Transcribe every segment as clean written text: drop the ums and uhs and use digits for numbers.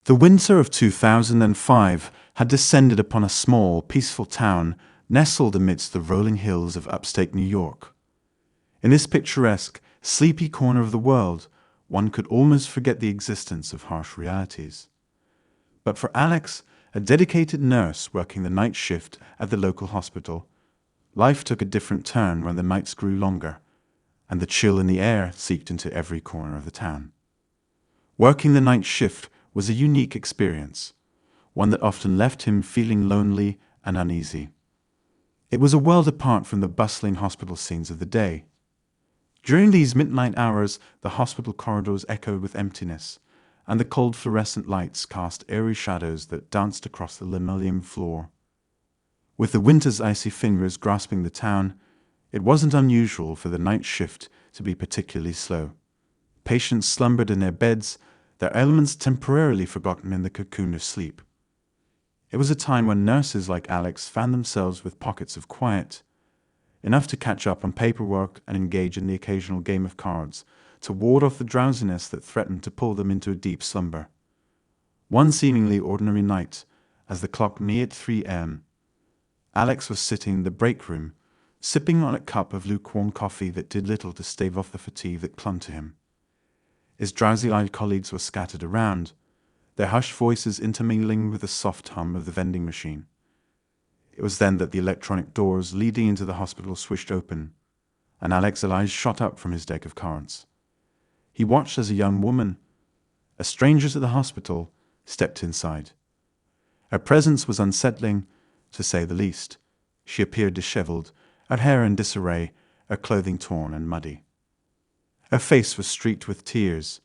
The winter of 2005 had descended upon a small, peaceful town nestled amidst the rolling hills of upstate New York. In this picturesque, sleepy corner of the world, one could almost forget the existence of harsh realities. But for Alex, a dedicated nurse working the night shift at the local hospital, life took a different turn when the nights grew longer, and the chill in the air seeped into every corner of the town. Working the night shift was a unique experience, one that often left him feeling lonely and uneasy. It was a world apart from the bustling hospital scenes of the day. During these midnight hours, the hospital corridors echoed with emptiness, and the cold fluorescent lights cast eerie shadows that danced across the linoleum floor. With the winter's icy fingers grasping the town, it wasn't unusual for the night shift to be particularly slow. Patients slumbered in their beds, their ailments temporarily forgotten in the cocoon of sleep. It was a time when nurses like Alex found themselves with pockets of quiet, enough to catch up on paperwork and engage in the occasional game of cards, to ward off the drowsiness that threatened to pull them into a deep slumber. One seemingly ordinary night, as the clock neared 3 a.m., Alex was sitting in the break room, sipping on a cup of lukewarm coffee that did little to stave off the fatigue that clung to him. His drowsy-eyed colleagues were scattered around, their hushed voices intermingling with the soft hum of the vending machine. It was then that the electronic doors leading into the hospital swished open, and Alex's eyes shot up from his deck of cards. He watched as a young woman, a stranger to the hospital, stepped inside. Her presence was unsettling, to say the least. She appeared disheveled, her hair in disarray, her clothing torn and muddy. Her face was streaked with tears,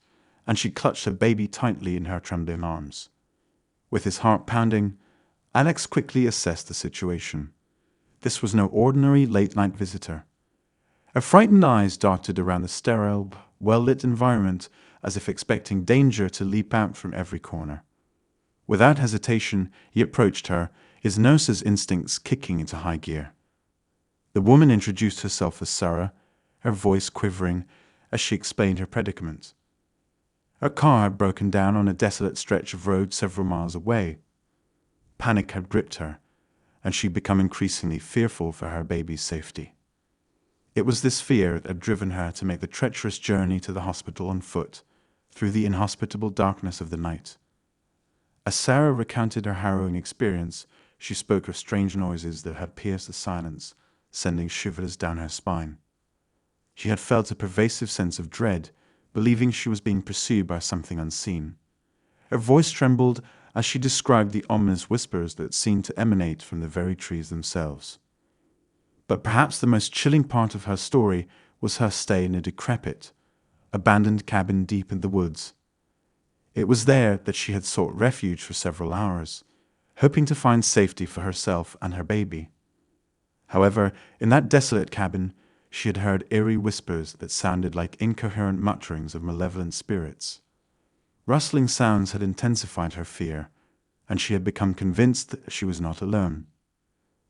and she clutched her baby tightly in her trembling arms. With his heart pounding, Alex quickly assessed the situation. This was no ordinary late-night visitor. Her frightened eyes darted around the sterile, well-lit environment as if expecting danger to leap out from every corner. Without hesitation, he approached her, his nurse's instincts kicking into high gear. The woman introduced herself as Sarah, her voice quivering as she explained her predicament. Her car had broken down on a desolate stretch of road several miles away. Panic had gripped her, and she'd become increasingly fearful for her baby's safety. It was this fear that had driven her to make the treacherous journey to the hospital on foot, through the inhospitable darkness of the night. As Sarah recounted her harrowing experience, she spoke of strange noises that had pierced the silence, sending shivers down her spine. She had felt a pervasive sense of dread, believing she was being pursued by something unseen. Her voice trembled as she described the ominous whispers that seemed to emanate from the very trees themselves. But perhaps the most chilling part of her story was her stay in a decrepit, abandoned cabin deep in the woods. It was there that she had sought refuge for several hours, hoping to find safety for herself and her baby. However, in that desolate cabin, she had heard eerie whispers that sounded like incoherent mutterings of malevolent spirits. Rustling sounds had intensified her fear, and she had become convinced that she was not alone.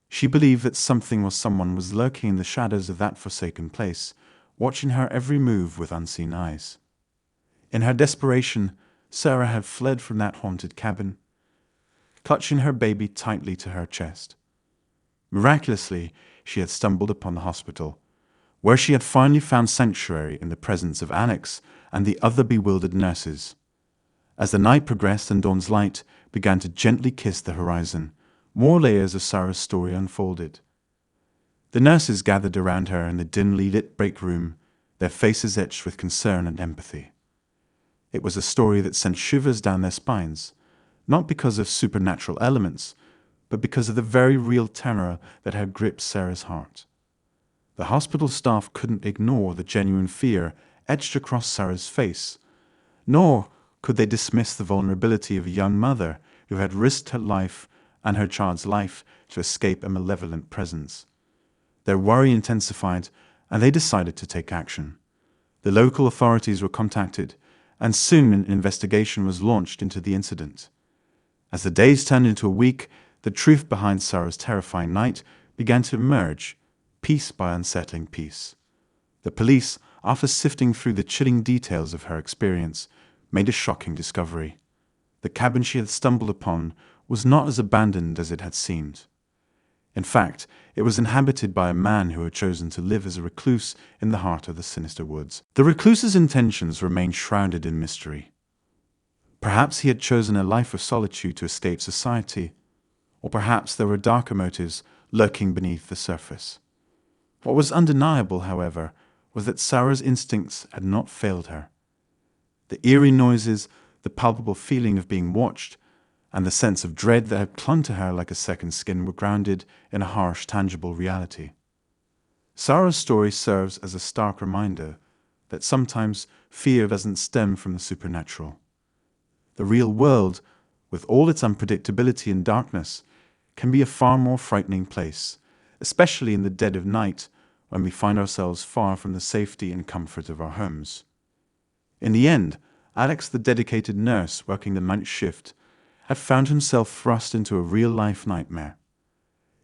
She believed that someone was lurking in the shadows of that forsaken place, watching her every move with unseen eyes. In her desperation, Sarah had fled from that haunted cabin, clutching her baby tightly to her chest. Miraculously, she had stumbled upon the hospital, where she had finally found sanctuary in the presence of Alex and the other bewildered nurses. As the night progressed and dawn's light began to gently kiss the horizon, more layers of Sarah's story unfolded. The nurses gathered around her in the dimly lit break room, their faces etched with concern and empathy. It was a story that sent shivers down their spines, not because of supernatural elements, but because of the very real terror that had gripped Sarah's heart. The hospital staff couldn't ignore the genuine fear etched across Sarah's face, nor could they dismiss the vulnerability of a young mother who had risked her life and her child's life to escape a malevolent presence. Their worry intensified, and they decided to take action. The local authorities were contacted, and soon an investigation was launched into the incident. As the days turned into a week, the truth behind Sarah's terrifying night began to emerge, piece by unsettling piece. The police, after sifting through the chilling details of her experience, made a shocking discovery. The cabin she had stumbled upon was not as abandoned as it had seemed. In fact, it was inhabited by a man who had chosen to live as a recluse in the heart of the sinister woods. The recluse's intentions remained shrouded in mystery. Perhaps he had chosen a life of solitude to escape society, or perhaps there were darker motives lurking beneath the surface. What was undeniable, however, was that Sarah's instincts had not failed her. The eerie noises, the palpable feeling of being watched, and the sense of dread that had clung to her like a second skin were grounded in a harsh, tangible reality. Sarah's story serves as a stark reminder that sometimes fear doesn't stem from the supernatural. The real world, with all its unpredictability and darkness, can be a far more frightening place, especially in the dead of night when we find ourselves far from the safety and comfort of our homes. In the end, Alex, the dedicated nurse working the night shift, had found himself thrust into a real-life nightmare.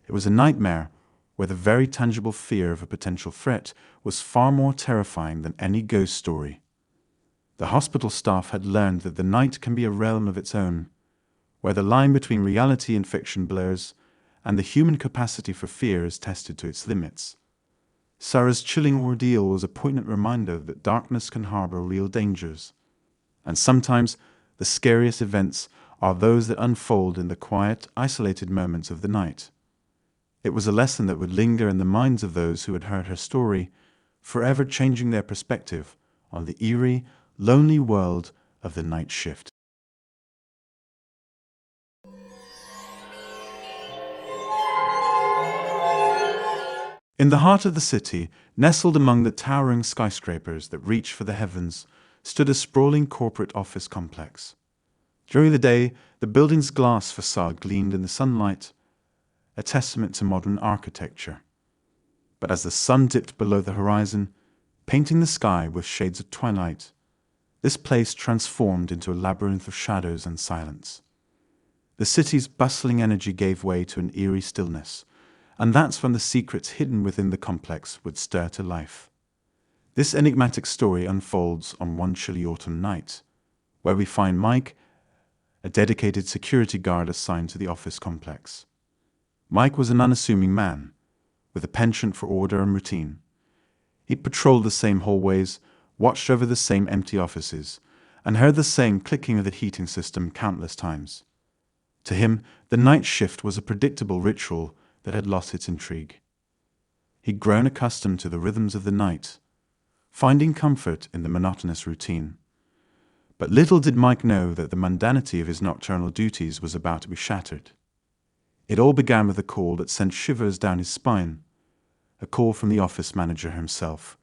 It was a nightmare where the very tangible fear of a potential threat was far more terrifying than any ghost story. The hospital staff had learned that the night can be a realm of its own, where the line between reality and fiction blurs, and the human capacity for fear is tested to its limits. Sarah's chilling ordeal was a poignant reminder that darkness can harbor real dangers, and sometimes the scariest events are those that unfold in the quiet, isolated moments of the night. It was a lesson that would linger in the minds of those who had heard her story, forever changing their perspective on the eerie, lonely world of the night shift. In the heart of the city, nestled among the towering skyscrapers that reach for the heavens, stood a sprawling corporate office complex. During the day, the building's glass facade gleamed in the sunlight, a testament to modern architecture. But as the sun dipped below the horizon, painting the sky with shades of twilight, this place transformed into a labyrinth of shadows and silence. The city's bustling energy gave way to an eerie stillness, and that's when the secrets hidden within the complex would stir to life. This enigmatic story unfolds on one chilly autumn night, where we find Mike, a dedicated security guard assigned to the office complex. Mike was an unassuming man, with a penchant for order and routine. He patrolled the same hallways, watched over the same empty offices, and heard the same clicking of the heating system countless times. To him, the night shift was a predictable ritual that had lost its intrigue. He'd grown accustomed to the rhythms of the night, finding comfort in the monotonous routine. But little did Mike know that the mundanity of his nocturnal duties was about to be shattered. It all began with a call that sent shivers down his spine, a call from the office manager himself.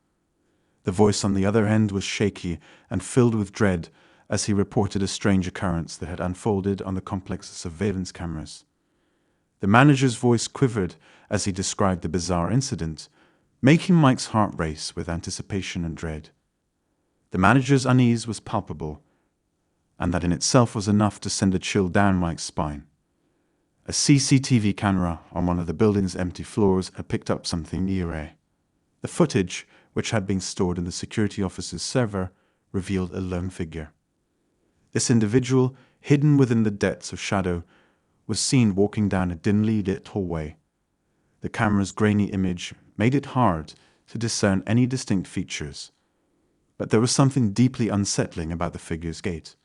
The voice on the other end was shaky and filled with dread as he reported a strange occurrence that had unfolded on the complex's surveillance cameras. The manager's voice quivered as he described the bizarre incident, making Mike's heart race with anticipation and dread. The manager's unease was palpable, and that in itself was enough to send a chill down Mike's spine. A CCTV camera on one of the building's empty floors had picked up something eerie. The footage, which had been stored in the security office's server, revealed a lone figure. This individual, hidden within the depths of shadow, was seen walking down a dimly lit hallway. The camera's grainy image made it hard to discern any distinct features, but there was something deeply unsettling about the figure's gait.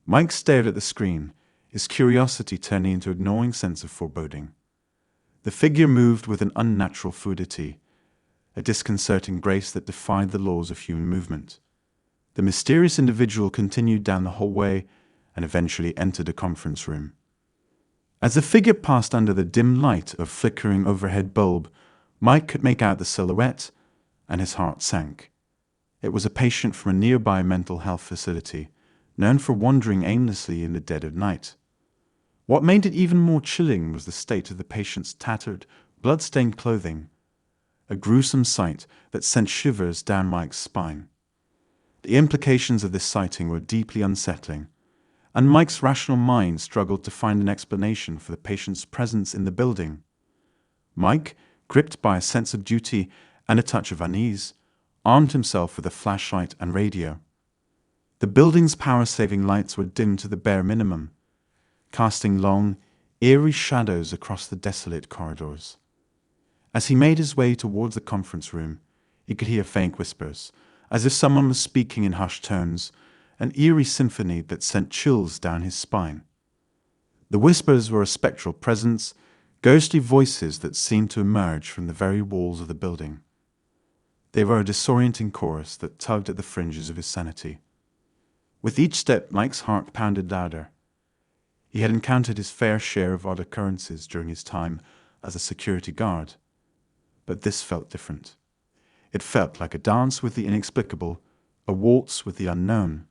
Mike stared at the screen, his curiosity turning into a gnawing sense of foreboding. The figure moved with an unnatural fluidity, a disconcerting grace that defied the laws of human movement. The mysterious individual continued down the hallway and eventually entered a conference room. As the figure passed under the dim light of a flickering overhead bulb, Mike could make out the silhouette, and his heart sank. It was a patient from a nearby mental health facility, known for wandering aimlessly in the dead of night. What made it even more chilling was the state of the patient's tattered, blood-stained clothing, a gruesome sight that sent shivers down Mike's spine. The implications of this sighting were deeply unsettling, and Mike's rational mind struggled to find an explanation for the patient's presence in the building. Mike, gripped by a sense of duty and a touch of unease, armed himself with a flashlight and radio. The building's power-saving lights were dimmed to the bare minimum, casting long, eerie shadows across the desolate corridors. As he made his way towards the conference room, he could hear faint whispers, as if someone was speaking in hushed tones, an eerie symphony that sent chills down his spine. The whispers were a spectral presence, ghostly voices that seemed to emerge from the very walls of the building. They were a disorienting chorus that tugged at the fringes of his sanity. With each step, Mike's heart pounded louder. He had encountered his fair share of odd occurrences during his time as a security guard, but this felt different. It felt like a dance with the inexplicable, a waltz with the unknown.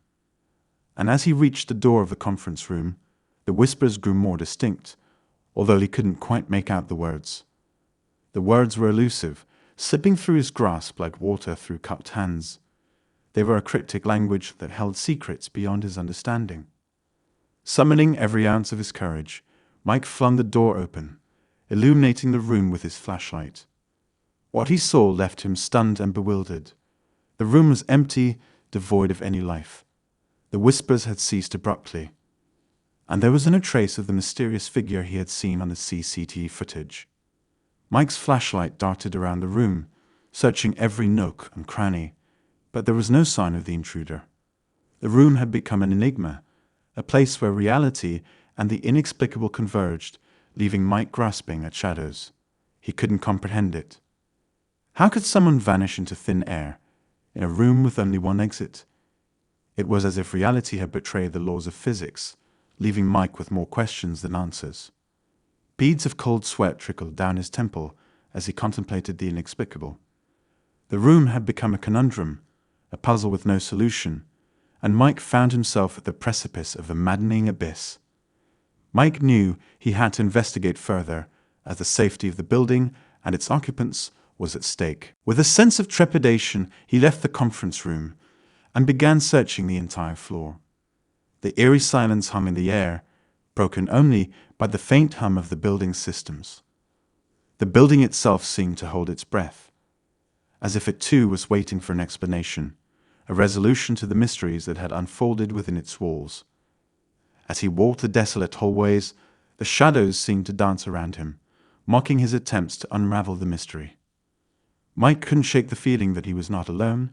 And as he reached the door of the conference room, the whispers grew more distinct, although he couldn't quite make out the words. The words were elusive, slipping through his grasp like water through cupped hands. They were a cryptic language that held secrets beyond his understanding. Summoning every ounce of his courage, Mike flung the door open, illuminating the room with his flashlight. What he saw left him stunned and bewildered. The room was empty, devoid of any life. The whispers had ceased abruptly, and there was no trace of the mysterious figure he had seen on the CCTV footage. Mike's flashlight darted around the room, searching every nook and cranny, but there was no sign of the intruder. The room had become an enigma, a place where reality and the inexplicable converged, leaving Mike grasping at shadows. He couldn't comprehend it. How could someone vanish into thin air, in a room with only one exit? It was as if reality had betrayed the laws of physics, leaving Mike with more questions than answers. Beads of cold sweat trickled down his temple as he contemplated the inexplicable. The room had become a conundrum, a puzzle with no solution, and Mike found himself at the precipice of a maddening abyss. Mike knew he had to investigate further, as the safety of the building and its occupants was at stake. With a sense of trepidation, he left the conference room and began searching the entire floor. The eerie silence hung in the air, broken only by the faint hum of the building's systems. The building itself seemed to hold its breath, as if it too was waiting for an explanation, a resolution to the mysteries that had unfolded within its walls. As he walked the desolate hallways, the shadows seemed to dance around him, mocking his attempts to unravel the mystery. Mike couldn't shake the feeling that he was not alone,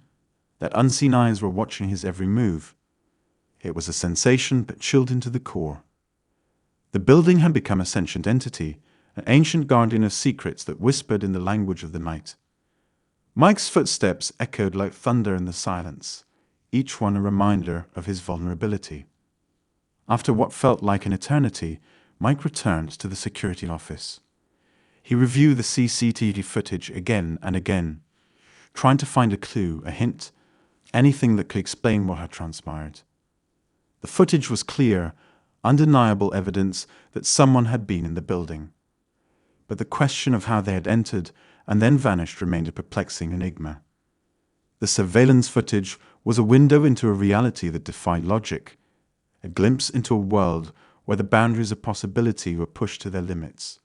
that unseen eyes were watching his every move. It was a sensation that chilled into the core. The building had become a sentient entity, an ancient guardian of secrets that whispered in the language of the night. Mike's footsteps echoed like thunder in the silence, each one a reminder of his vulnerability. After what felt like an eternity, Mike returned to the security office. He reviewed the CCTV footage again and again, trying to find a clue, a hint, anything that could explain what had transpired. The footage was clear, undeniable evidence that someone had been in the building. But the question of how they had entered and then vanished remained a perplexing enigma. The surveillance footage was a window into a reality that defied logic, a glimpse into a world where the boundaries of possibility were pushed to their limits.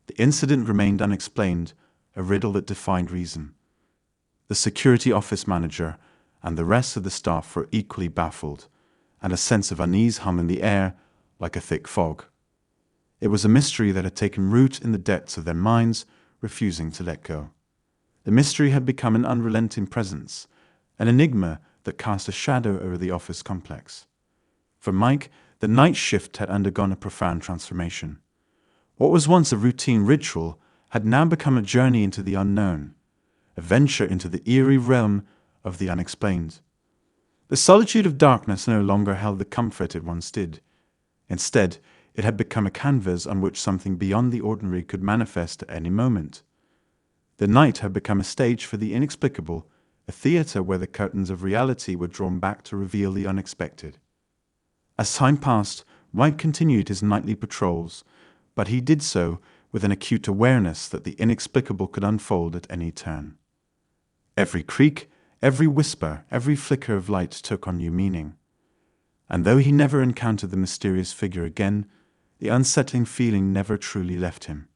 The incident remained unexplained, a riddle that defied reason. The security office manager and the rest of the staff were equally baffled, and a sense of unease hung in the air like a thick fog. It was a mystery that had taken root in the depths of their minds, refusing to let go. The mystery had become an unrelenting presence, an enigma that cast a shadow over the office complex. For Mike, the night shift had undergone a profound transformation. What was once a routine ritual had now become a journey into the unknown, a venture into the eerie realm of the unexplained. The solitude of darkness no longer held the comfort it once did. Instead, it had become a canvas on which something beyond the ordinary could manifest at any moment. The night had become a stage for the inexplicable, a theater where the curtains of reality were drawn back to reveal the unexpected. As time passed, Mike continued his nightly patrols, but he did so with an acute awareness that the inexplicable could unfold at any turn. Every creak, every whisper, every flicker of light took on new meaning. And though he never encountered the mysterious figure again, the unsettling feeling never truly left him.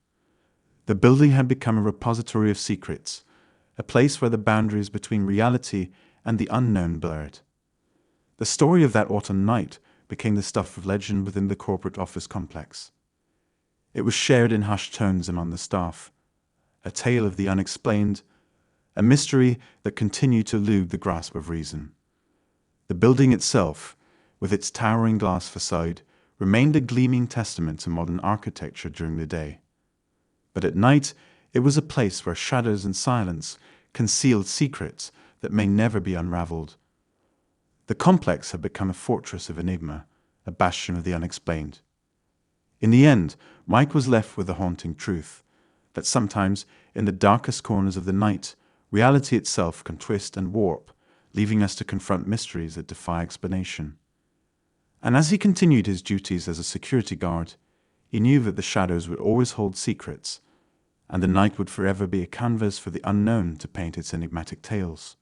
The building had become a repository of secrets, a place where the boundaries between reality and the unknown blurred. The story of that autumn night became the stuff of legend within the corporate office complex. It was shared in hushed tones among the staff, a tale of the unexplained, a mystery that continued to elude the grasp of reason. The building itself, with its towering glass facade, remained a gleaming testament to modern architecture during the day. But at night, it was a place where shadows and silence concealed secrets that may never be unraveled. The complex had become a fortress of enigma, a bastion of the unexplained. In the end, Mike was left with the haunting truth that sometimes, in the darkest corners of the night, reality itself can twist and warp, leaving us to confront mysteries that defy explanation. And as he continued his duties as a security guard, he knew that the shadows would always hold secrets, and the night would forever be a canvas for the unknown to paint its enigmatic tales.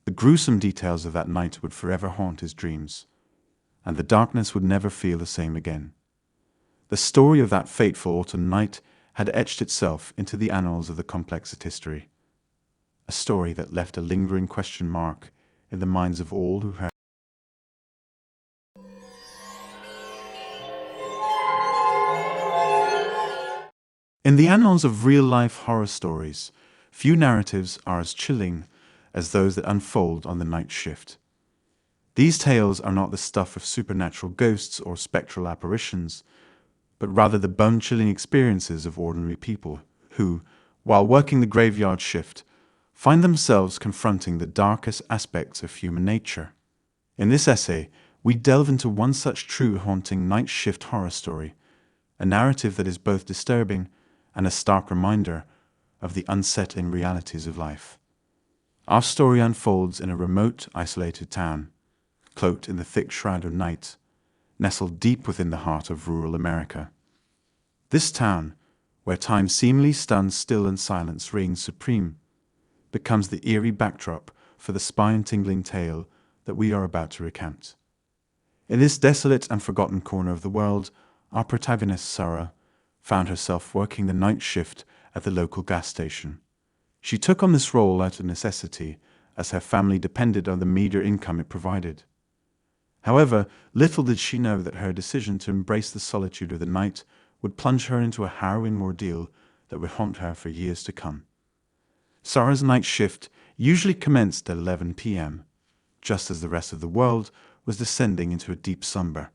The gruesome details of that night would forever haunt his dreams, and the darkness would never feel the same again. The story of that fateful autumn night had etched itself into the annals of the complex's history, a story that left a lingering question mark in the minds of all who heard. In the annals of real-life horror stories, few narratives are as chilling as those that unfold on the night shift. These tales are not the stuff of supernatural ghosts or spectral apparitions, but rather the bone-chilling experiences of ordinary people who, while working the graveyard shift, find themselves confronting the darkest aspects of human nature. In this essay, we delve into one such true haunting night shift horror story, a narrative that is both disturbing and a stark reminder of the unsettling realities of life. Our story unfolds in a remote, isolated town, cloaked in the thick shroud of night, nestled deep within the heart of rural America. This town, where time seemingly stands still and silence reigns supreme, becomes the eerie backdrop for the spine-tingling tale that we are about to recount. In this desolate and forgotten corner of the world, our protagonist, Sarah, found herself working the night shift at the local gas station. She took on this role out of necessity, as her family depended on the meager income it provided. However, little did she know that her decision to embrace the solitude of the night would plunge her into a harrowing ordeal that would haunt her for years to come. Sarah's night shift usually commenced at 11 p.m., just as the rest of the world was descending into a deep slumber.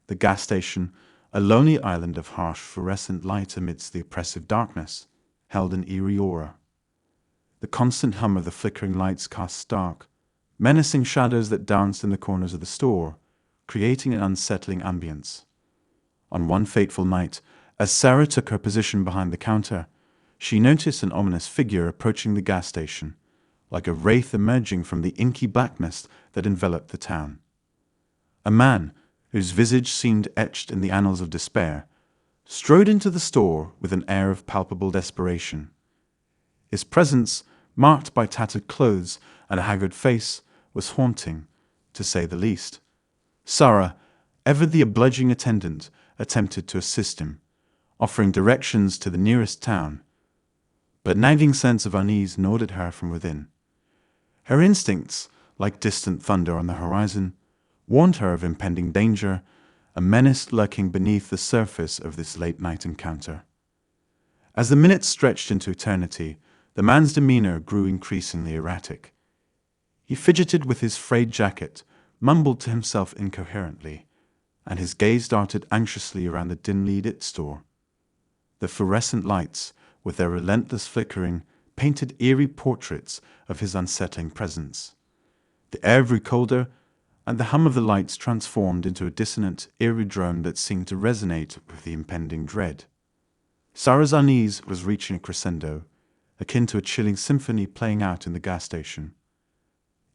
The gas station, a lonely island of harsh fluorescent light amidst the oppressive darkness, held an eerie aura. The constant hum of the flickering lights cast stark, menacing shadows that danced in the corners of the store, creating an unsettling ambience. On one fateful night, as Sarah took her position behind the counter, she noticed an ominous figure approaching the gas station, like a wraith emerging from the inky blackness that enveloped the town. A man, whose visage seemed etched in the annals of despair, strode into the store with an air of palpable desperation. His presence, marked by tattered clothes and a haggard face, was haunting, to say the least. Sarah, ever the obliging attendant, attempted to assist him, offering directions to the nearest town, but a nagging sense of unease gnawed at her from within. Her instincts, like distant thunder on the horizon, warned her of impending danger, a menace lurking beneath the surface of this late-night encounter. As the minutes stretched into eternity, the man's demeanor grew increasingly erratic. He fidgeted with his frayed jacket, mumbled to himself incoherently, and his gaze darted anxiously around the dimly lit store. The fluorescent lights, with their relentless flickering, painted eerie portraits of his unsettling presence. The air grew colder, and the hum of the lights transformed into a dissonant, eerie drone that seemed to resonate with the impending dread. Sarah's unease was reaching a crescendo, akin to a chilling symphony playing out in the gas station.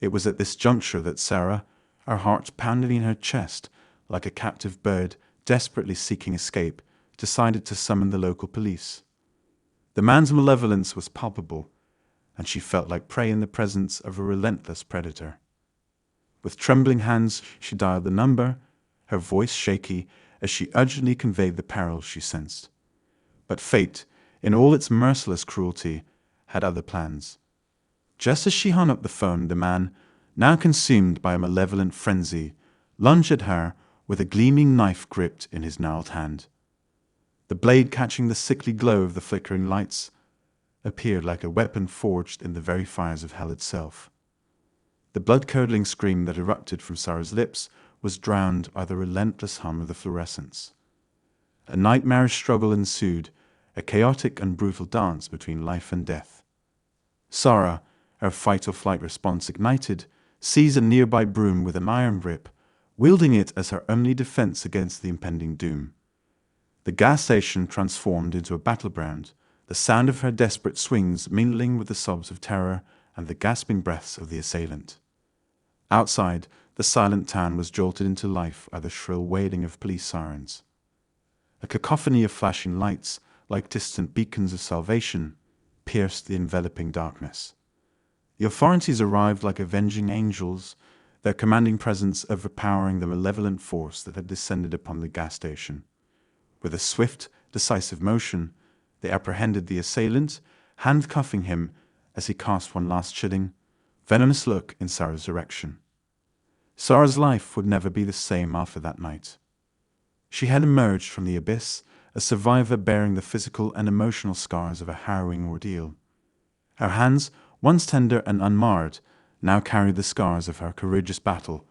It was at this juncture that Sarah, her heart pounding in her chest like a captive bird desperately seeking escape, decided to summon the local police. The man's malevolence was palpable, and she felt like prey in the presence of a relentless predator. With trembling hands, she dialed the number, her voice shaky as she urgently conveyed the peril she sensed. But fate, in all its merciless cruelty, had other plans. Just as she hung up the phone, the man, now consumed by a malevolent frenzy, lunged at her with a gleaming knife gripped in his gnarled hand. The blade, catching the sickly glow of the flickering lights, appeared like a weapon forged in the very fires of hell itself. The blood-curdling scream that erupted from Sarah's lips was drowned by the relentless hum of the fluorescence. A nightmarish struggle ensued, a chaotic and brutal dance between life and death. Sarah, her fight-or-flight response ignited, seized a nearby broom with an iron grip, wielding it as her only defense against the impending doom. The gas station transformed into a battleground, the sound of her desperate swings mingling with the sobs of terror and the gasping breaths of the assailant. Outside, the silent town was jolted into life by the shrill wailing of police sirens. A cacophony of flashing lights, like distant beacons of salvation, pierced the enveloping darkness. The authorities arrived like avenging angels, their commanding presence overpowering the malevolent force that had descended upon the gas station. With a swift, decisive motion, they apprehended the assailant, handcuffing him as he cast one last chilling, venomous look in Sarah's direction. Sarah's life would never be the same after that night. She had emerged from the abyss, a survivor bearing the physical and emotional scars of a harrowing ordeal. Her hands, once tender and unmarred, now carried the scars of her courageous battle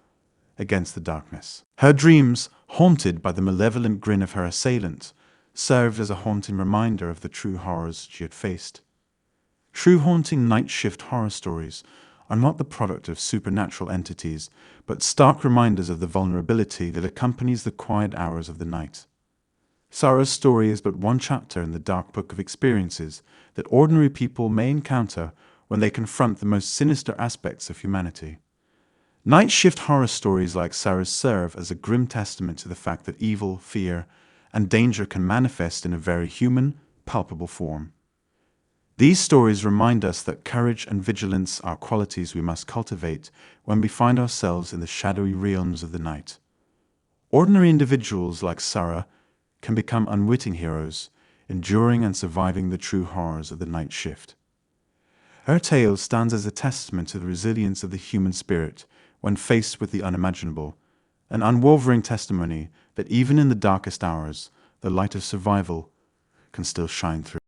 against the darkness. Her dreams, haunted by the malevolent grin of her assailant, served as a haunting reminder of the true horrors she had faced. True haunting night shift horror stories are not the product of supernatural entities, but stark reminders of the vulnerability that accompanies the quiet hours of the night. Sarah's story is but one chapter in the dark book of experiences that ordinary people may encounter when they confront the most sinister aspects of humanity. Night shift horror stories like Sarah's serve as a grim testament to the fact that evil, fear, and danger can manifest in a very human, palpable form. These stories remind us that courage and vigilance are qualities we must cultivate when we find ourselves in the shadowy realms of the night. Ordinary individuals like Sarah can become unwitting heroes, enduring and surviving the true horrors of the night shift. Her tale stands as a testament to the resilience of the human spirit when faced with the unimaginable, an unwavering testimony that even in the darkest hours, the light of survival can still shine through.